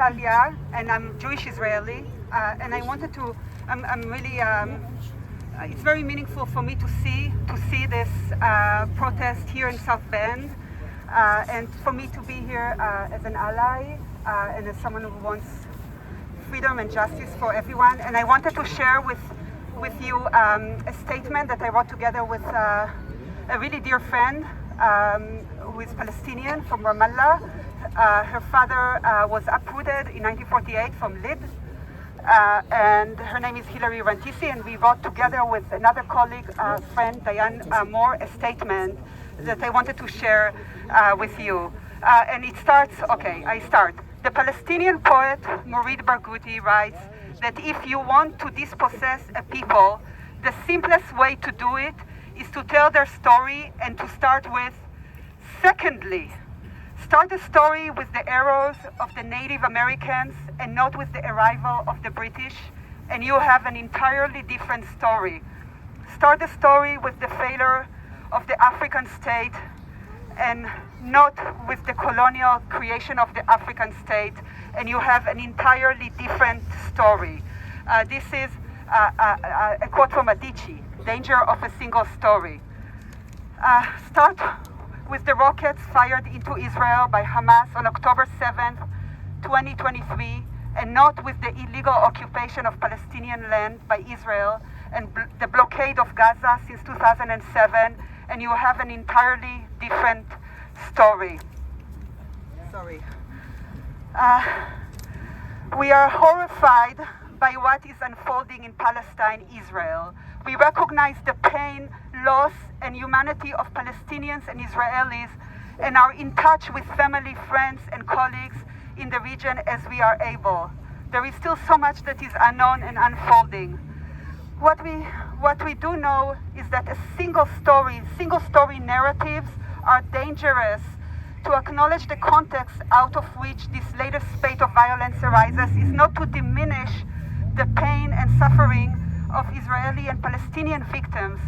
Atalia, and I'm Jewish Israeli, and I wanted to. I'm really. It's very meaningful for me to see this protest here in South Bend, and for me to be here as an ally and as someone who wants freedom and justice for everyone. And I wanted to share with you a statement that I wrote together with a really dear friend who is Palestinian from Ramallah. Her father was uprooted in 1948 from Lid, and her name is Hilary Rantisi, and we wrote together with another colleague, friend, Diane, a statement that I wanted to share with you. And it starts, I start. The Palestinian poet Mourid Barghouti writes that if you want to dispossess a people, the simplest way to do it is to tell their story and to start with, secondly, start the story with the arrows of the Native Americans and not with the arrival of the British, and you have an entirely different story. Start the story with the failure of the African state and not with the colonial creation of the African state, and you have an entirely different story. This is a quote from Adichie, Danger of a Single Story. Start with the rockets fired into Israel by Hamas on October 7th, 2023, and not with the illegal occupation of Palestinian land by Israel and the blockade of Gaza since 2007, and you have an entirely different story. Sorry. We are horrified by what is unfolding in Palestine, Israel. We recognize the pain, loss, and humanity of Palestinians and Israelis, and are in touch with family, friends, and colleagues in the region as we are able. There is still so much that is unknown and unfolding. What we do know is that single story narratives are dangerous. To acknowledge the context out of which this latest spate of violence arises is not to diminish the pain and suffering of Israeli and Palestinian victims.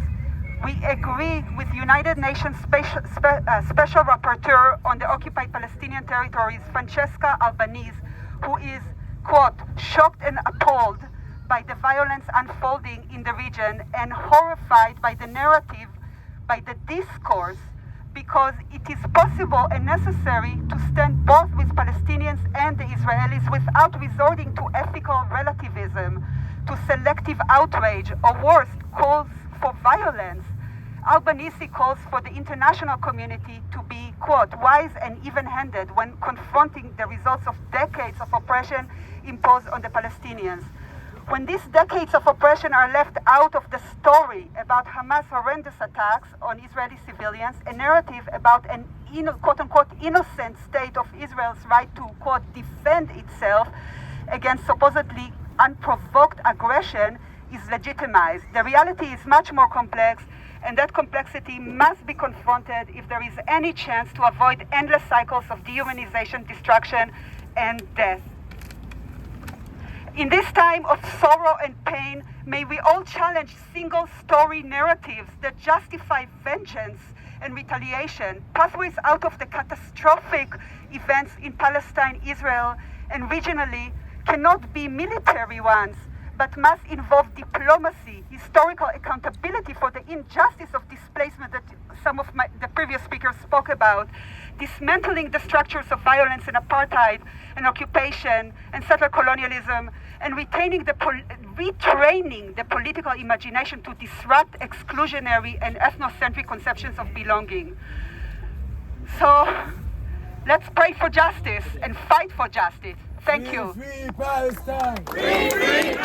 We agree with United Nations Special Rapporteur on the occupied Palestinian territories, Francesca Albanese, who is, quote, shocked and appalled by the violence unfolding in the region and horrified by the narrative, by the discourse, because it is possible and necessary to stand both with Palestinians and the Israelis without resorting to ethical relativism, to selective outrage, or worse, calls for violence. Albanese calls for the international community to be, quote, wise and even-handed when confronting the results of decades of oppression imposed on the Palestinians. When these decades of oppression are left out of the story about Hamas' horrendous attacks on Israeli civilians, a narrative about an quote-unquote innocent state of Israel's right to, quote, defend itself against supposedly unprovoked aggression is legitimized. The reality is much more complex, and that complexity must be confronted if there is any chance to avoid endless cycles of dehumanization, destruction, and death. In this time of sorrow and pain, may we all challenge single-story narratives that justify vengeance and retaliation. Pathways out of the catastrophic events in Palestine, Israel, and regionally cannot be military ones, but must involve diplomacy, historical accountability for the injustice of displacement that some of the previous speakers spoke about, dismantling the structures of violence and apartheid and occupation and settler colonialism, and retraining the political imagination to disrupt exclusionary and ethnocentric conceptions of belonging. So let's pray for justice and fight for justice. Thank you. Free Palestine! Free, free